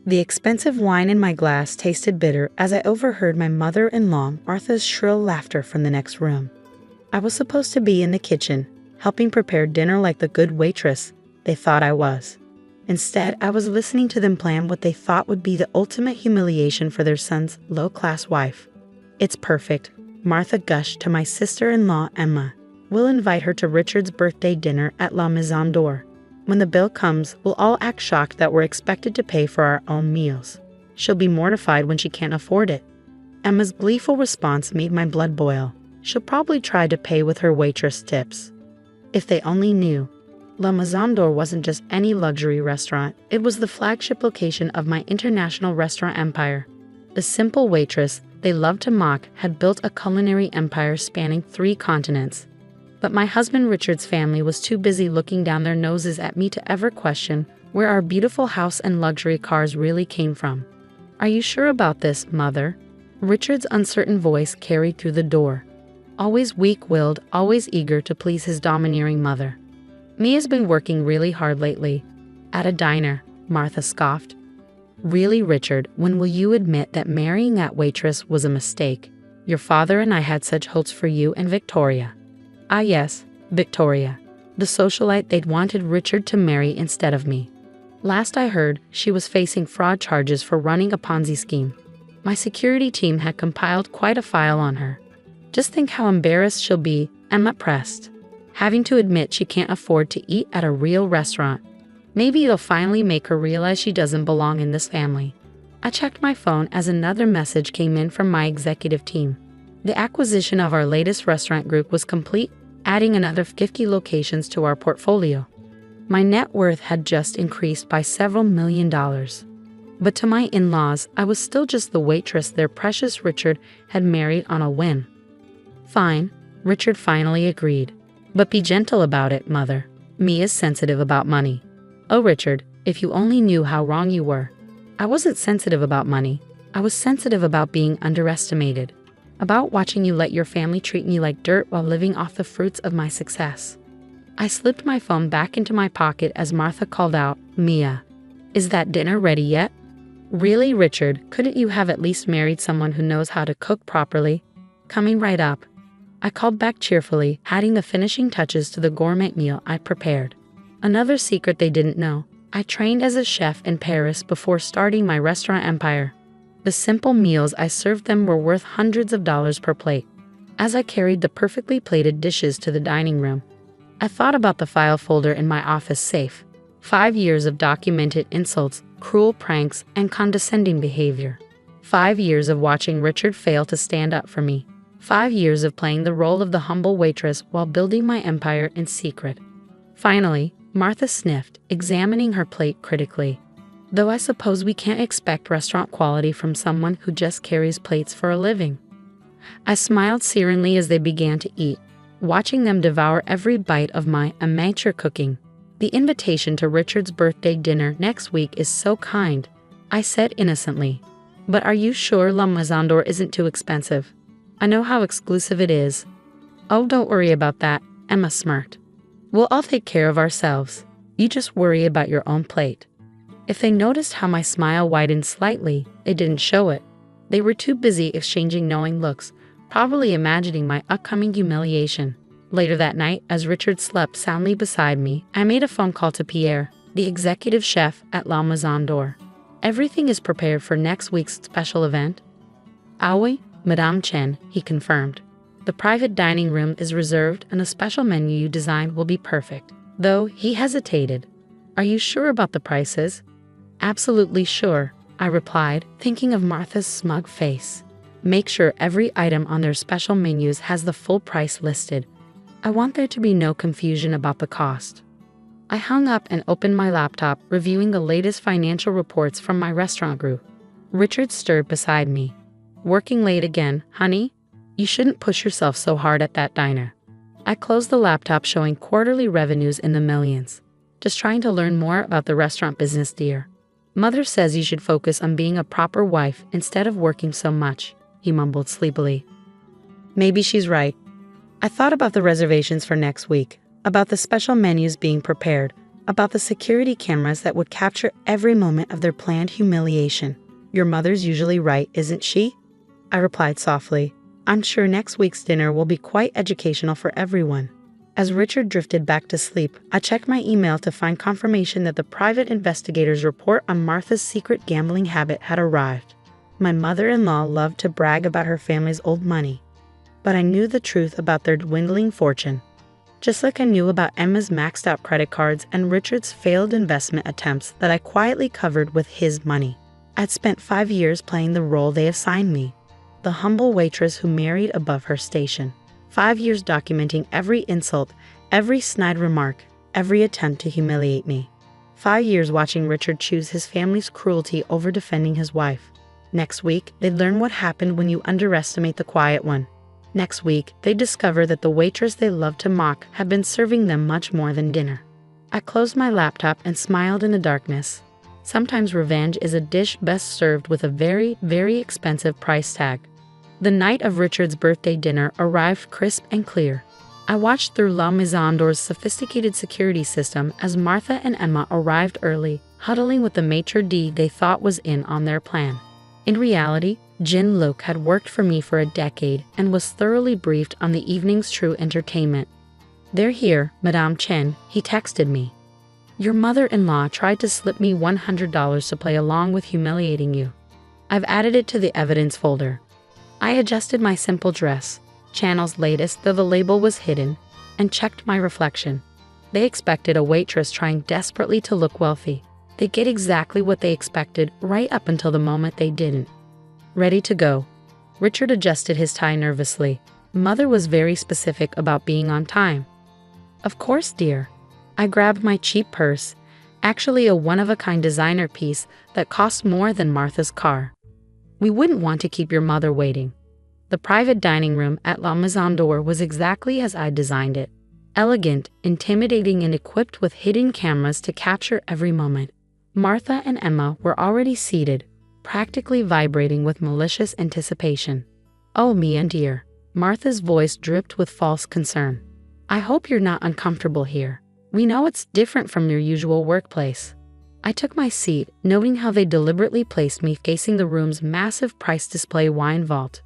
The expensive wine in my glass tasted bitter as I overheard my mother-in-law Martha's shrill laughter from the next room. I was supposed to be in the kitchen, helping prepare dinner like the good waitress they thought I was. Instead, I was listening to them plan what they thought would be the ultimate humiliation for their son's low-class wife. "It's perfect," Martha gushed to my sister-in-law Emma. "We'll invite her to Richard's birthday dinner at La Maison d'Or. When the bill comes, we'll all act shocked that we're expected to pay for our own meals. She'll be mortified when she can't afford it." Emma's gleeful response made my blood boil. She'll probably try to pay with her waitress tips. If they only knew. La Maison d'Or wasn't just any luxury restaurant. It was the flagship location of my international restaurant empire. The simple waitress they loved to mock had built a culinary empire spanning 3 continents. But my husband Richard's family was too busy looking down their noses at me to ever question where our beautiful house and luxury cars really came from. "Are you sure about this, Mother?" Richard's uncertain voice carried through the door. Always weak-willed, always eager to please his domineering mother. "Mia's been working really hard lately." "At a diner," Martha scoffed. "Really, Richard, when will you admit that marrying that waitress was a mistake? Your father and I had such hopes for you and Victoria." "Ah yes, Victoria. The socialite they'd wanted Richard to marry instead of me. Last I heard, she was facing fraud charges for running a Ponzi scheme. My security team had compiled quite a file on her. Just think how embarrassed she'll be," Emma pressed, "having to admit she can't afford to eat at a real restaurant. Maybe it'll finally make her realize she doesn't belong in this family." I checked my phone as another message came in from my executive team. The acquisition of our latest restaurant group was complete, adding another 50 locations to our portfolio. My net worth had just increased by several $1,000,000. But to my in-laws, I was still just the waitress their precious Richard had married on a whim. "Fine," Richard finally agreed. "But be gentle about it, Mother. Mia's sensitive about money." "Oh, Richard, if you only knew how wrong you were. I wasn't sensitive about money. I was sensitive about being underestimated. About watching you let your family treat me like dirt while living off the fruits of my success." I slipped my phone back into my pocket as Martha called out, "Mia, is that dinner ready yet?" "Really, Richard, couldn't you have at least married someone who knows how to cook properly?" "Coming right up." I called back cheerfully, adding the finishing touches to the gourmet meal I prepared. Another secret they didn't know: I trained as a chef in Paris before starting my restaurant empire. The simple meals I served them were worth hundreds of dollars per plate. As I carried the perfectly plated dishes to the dining room, I thought about the file folder in my office safe. 5 years of documented insults, cruel pranks, and condescending behavior. 5 years of watching Richard fail to stand up for me. 5 years of playing the role of the humble waitress while building my empire in secret. Finally, Martha sniffed, examining her plate critically. "Though I suppose we can't expect restaurant quality from someone who just carries plates for a living." I smiled serenely as they began to eat, watching them devour every bite of my amateur cooking. "The invitation to Richard's birthday dinner next week is so kind," I said innocently. "But are you sure La Maison d'Or isn't too expensive? I know how exclusive it is." "Oh, don't worry about that," Emma smirked. "We'll all take care of ourselves. You just worry about your own plate." If they noticed how my smile widened slightly, they didn't show it. They were too busy exchanging knowing looks, probably imagining my upcoming humiliation. Later that night, as Richard slept soundly beside me, I made a phone call to Pierre, the executive chef at La Maison d'Or. "Everything is prepared for next week's special event?" "Ah oui, Madame Chen," he confirmed. "The private dining room is reserved and a special menu you designed will be perfect." Though he hesitated. "Are you sure about the prices?" "Absolutely sure," I replied, thinking of Martha's smug face. "Make sure every item on their special menus has the full price listed. I want there to be no confusion about the cost." I hung up and opened my laptop, reviewing the latest financial reports from my restaurant group. Richard stirred beside me. "Working late again, honey? You shouldn't push yourself so hard at that diner." I closed the laptop, showing quarterly revenues in the millions. "Just trying to learn more about the restaurant business, dear. Mother says you should focus on being a proper wife instead of working so much," he mumbled sleepily. Maybe she's right. I thought about the reservations for next week, about the special menus being prepared, about the security cameras that would capture every moment of their planned humiliation. Your mother's usually right, isn't she? I replied softly. I'm sure next week's dinner will be quite educational for everyone. As Richard drifted back to sleep, I checked my email to find confirmation that the private investigator's report on Martha's secret gambling habit had arrived. My mother-in-law loved to brag about her family's old money, but I knew the truth about their dwindling fortune. Just like I knew about Emma's maxed-out credit cards and Richard's failed investment attempts that I quietly covered with his money. I'd spent 5 years playing the role they assigned me, the humble waitress who married above her station. 5 years documenting every insult, every snide remark, every attempt to humiliate me. 5 years watching Richard choose his family's cruelty over defending his wife. Next week, they'd learn what happened when you underestimate the quiet one. Next week, they'd discover that the waitress they loved to mock had been serving them much more than dinner. I closed my laptop and smiled in the darkness. Sometimes revenge is a dish best served with a very, very expensive price tag. The night of Richard's birthday dinner arrived crisp and clear. I watched through La Maison d'Or's sophisticated security system as Martha and Emma arrived early, huddling with the maitre d' they thought was in on their plan. In reality, Jean-Luc had worked for me for a decade and was thoroughly briefed on the evening's true entertainment. "They're here, Madame Chen," he texted me. "Your mother-in-law tried to slip me $100 to play along with humiliating you. I've added it to the evidence folder." I adjusted my simple dress, Channel's latest though the label was hidden, and checked my reflection. They expected a waitress trying desperately to look wealthy. They get exactly what they expected right up until the moment they didn't. "Ready to go." Richard adjusted his tie nervously. Mother was very specific about being on time. "Of course, dear." I grabbed my cheap purse, actually a one-of-a-kind designer piece that cost more than Martha's car. "We wouldn't want to keep your mother waiting." The private dining room at La Maison d'Or was exactly as I designed it. Elegant, intimidating, and equipped with hidden cameras to capture every moment. Martha and Emma were already seated, practically vibrating with malicious anticipation. "Oh, Mia dear." Martha's voice dripped with false concern. "I hope you're not uncomfortable here. We know it's different from your usual workplace." I took my seat, noting how they deliberately placed me facing the room's massive price display wine vault.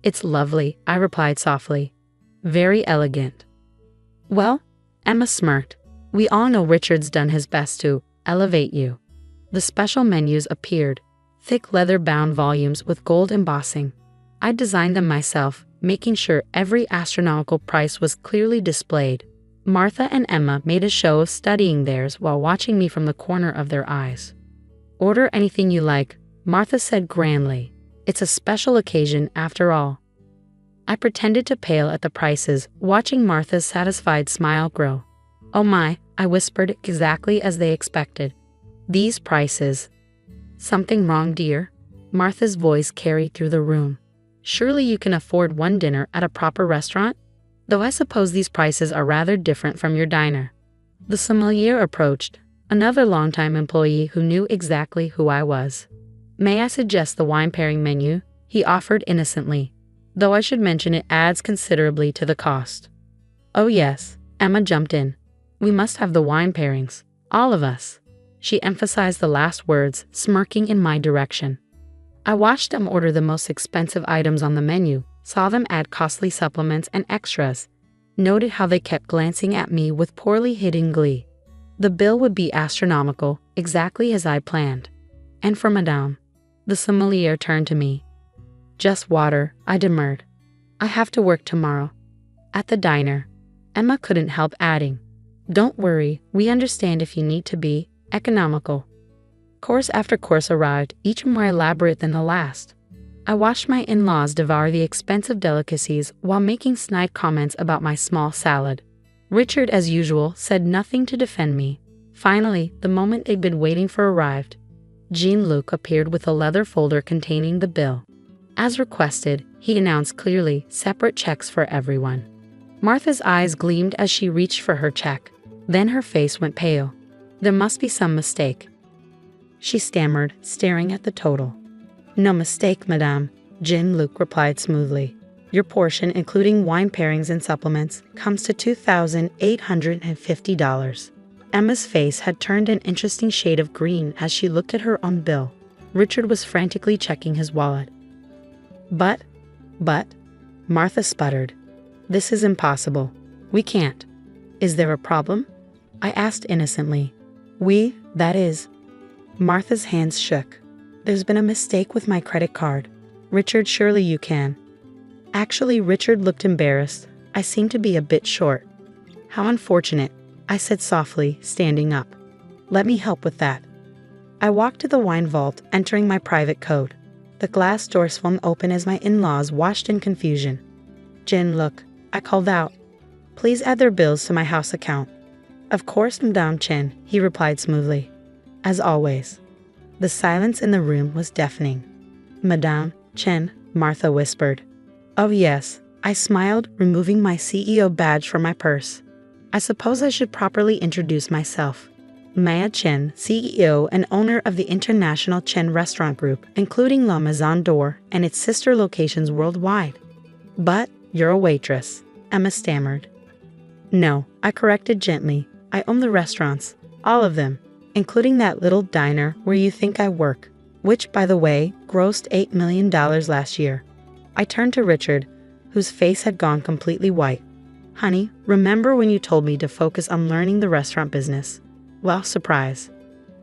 "It's lovely," I replied softly. "Very elegant." "Well," Emma smirked, "we all know Richard's done his best to elevate you." The special menus appeared, thick leather-bound volumes with gold embossing. I designed them myself, making sure every astronomical price was clearly displayed. Martha and Emma made a show of studying theirs while watching me from the corner of their eyes. "Order anything you like," Martha said grandly. "It's a special occasion after all." I pretended to pale at the prices, watching Martha's satisfied smile grow. "Oh my," I whispered exactly as they expected. "These prices." "Something wrong, dear?" Martha's voice carried through the room. "Surely you can afford one dinner at a proper restaurant? Though I suppose these prices are rather different from your diner." The sommelier approached, another longtime employee who knew exactly who I was. "May I suggest the wine pairing menu?" he offered innocently, though I should mention it adds considerably to the cost. "Oh yes," Emma jumped in. "We must have the wine pairings, all of us." She emphasized the last words, smirking in my direction. I watched them order the most expensive items on the menu, saw them add costly supplements and extras, noted how they kept glancing at me with poorly hidden glee. The bill would be astronomical, exactly as I planned. "And for Madame?" The sommelier turned to me. "Just water," I demurred. "I have to work tomorrow." At the diner, Emma couldn't help adding, "Don't worry, we understand if you need to be economical." Course after course arrived, each more elaborate than the last. I watched my in-laws devour the expensive delicacies while making snide comments about my small salad. Richard, as usual, said nothing to defend me. Finally, the moment they'd been waiting for arrived. Jean-Luc appeared with a leather folder containing the bill. As requested, he announced clearly separate checks for everyone. Martha's eyes gleamed as she reached for her check. Then her face went pale. "There must be some mistake," she stammered, staring at the total. "No mistake, Madame," Jean-Luc replied smoothly. "Your portion, including wine pairings and supplements, comes to $2,850. Emma's face had turned an interesting shade of green as she looked at her own bill. Richard was frantically checking his wallet. But, Martha sputtered. This is impossible. We can't. Is there a problem? I asked innocently. That is. Martha's hands shook. There's been a mistake with my credit card. Richard, surely you can. Actually, Richard looked embarrassed. I seem to be a bit short. How unfortunate, I said softly, standing up. Let me help with that. I walked to the wine vault, entering my private code. The glass door swung open as my in-laws watched in confusion. Jen, look, I called out. Please add their bills to my house account. Of course, Madame Chen, he replied smoothly. As always. The silence in the room was deafening. Madame Chen, Martha whispered. Oh yes, I smiled, removing my CEO badge from my purse. I suppose I should properly introduce myself. Maya Chen, CEO and owner of the International Chen Restaurant Group, including La Maison d'Or and its sister locations worldwide. But you're a waitress, Emma stammered. No, I corrected gently. I own the restaurants, all of them, including that little diner where you think I work, which, by the way, grossed $8 million last year. I turned to Richard, whose face had gone completely white. Honey, remember when you told me to focus on learning the restaurant business? Well, surprise.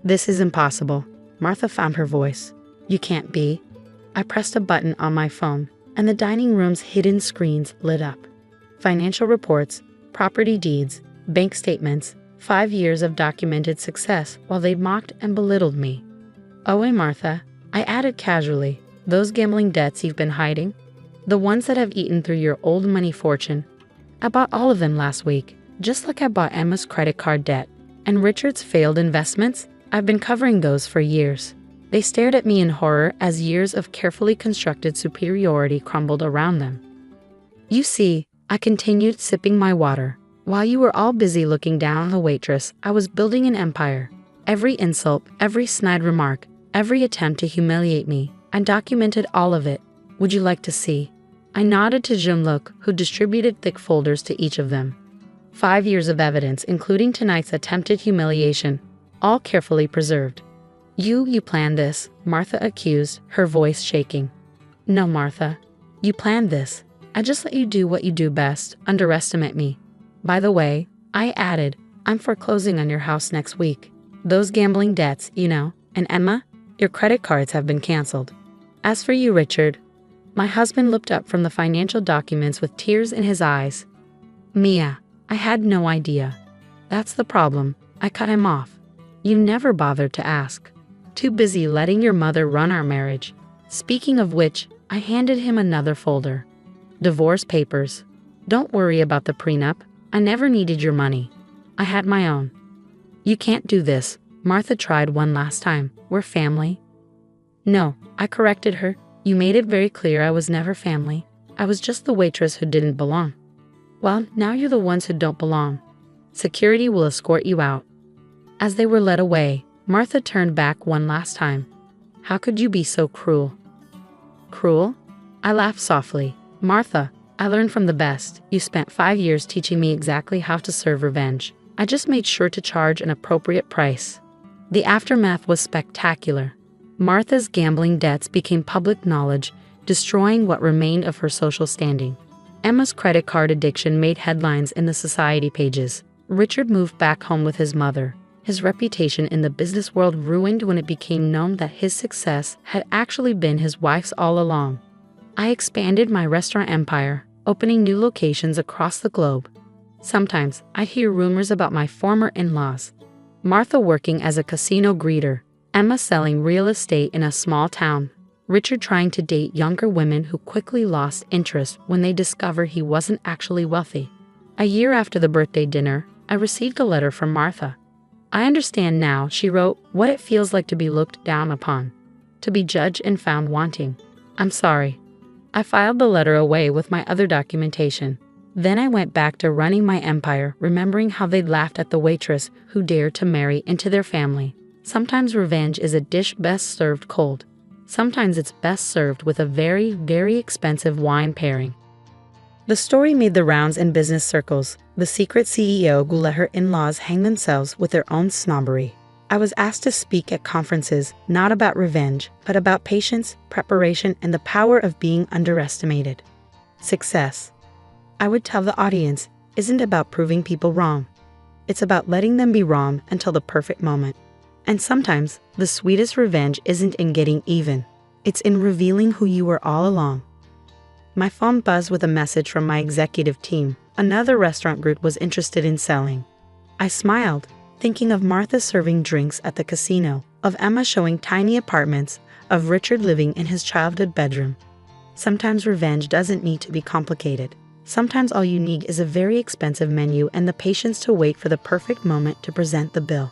This is impossible. Martha found her voice. You can't be. I pressed a button on my phone, and the dining room's hidden screens lit up. Financial reports, property deeds, bank statements, 5 years of documented success while they mocked and belittled me. Oh, and Martha, I added casually, those gambling debts you've been hiding? The ones that have eaten through your old money fortune. I bought all of them last week, just like I bought Emma's credit card debt. And Richard's failed investments? I've been covering those for years. They stared at me in horror as years of carefully constructed superiority crumbled around them. You see, I continued sipping my water. While you were all busy looking down on the waitress, I was building an empire. Every insult, every snide remark, every attempt to humiliate me, I documented all of it. Would you like to see? I nodded to Jean-Luc, who distributed thick folders to each of them. 5 years of evidence, including tonight's attempted humiliation, all carefully preserved. You planned this, Martha accused, her voice shaking. No, Martha. You planned this. I just let you do what you do best, underestimate me. By the way, I added, I'm foreclosing on your house next week. Those gambling debts, you know, and Emma, your credit cards have been canceled. As for you, Richard, my husband looked up from the financial documents with tears in his eyes. Mia, I had no idea. That's the problem. I cut him off. You never bothered to ask. Too busy letting your mother run our marriage. Speaking of which, I handed him another folder. Divorce papers. Don't worry about the prenup. I never needed your money. I had my own. You can't do this. Martha tried one last time. We're family. No, I corrected her. You made it very clear I was never family. I was just the waitress who didn't belong. Well, now you're the ones who don't belong. Security will escort you out. As they were led away, Martha turned back one last time. How could you be so cruel? Cruel? I laughed softly. Martha, I learned from the best. You spent 5 years teaching me exactly how to serve revenge. I just made sure to charge an appropriate price. The aftermath was spectacular. Martha's gambling debts became public knowledge, destroying what remained of her social standing. Emma's credit card addiction made headlines in the society pages. Richard moved back home with his mother. His reputation in the business world ruined when it became known that his success had actually been his wife's all along. I expanded my restaurant empire, opening new locations across the globe. Sometimes I'd hear rumors about my former in-laws. Martha working as a casino greeter, Emma selling real estate in a small town, Richard trying to date younger women who quickly lost interest when they discovered he wasn't actually wealthy. A year after the birthday dinner, I received a letter from Martha. I understand now, she wrote, what it feels like to be looked down upon, to be judged and found wanting. I'm sorry. I filed the letter away with my other documentation. Then I went back to running my empire, remembering how they'd laughed at the waitress who dared to marry into their family. Sometimes revenge is a dish best served cold. Sometimes it's best served with a very, very expensive wine pairing. The story made the rounds in business circles, the secret CEO who let her in-laws hang themselves with their own snobbery. I was asked to speak at conferences, not about revenge, but about patience, preparation, and the power of being underestimated. Success, I would tell the audience, isn't about proving people wrong. It's about letting them be wrong until the perfect moment. And sometimes, the sweetest revenge isn't in getting even. It's in revealing who you were all along. My phone buzzed with a message from my executive team. Another restaurant group was interested in selling. I smiled, thinking of Martha serving drinks at the casino, of Emma showing tiny apartments, of Richard living in his childhood bedroom. Sometimes revenge doesn't need to be complicated. Sometimes all you need is a very expensive menu and the patience to wait for the perfect moment to present the bill.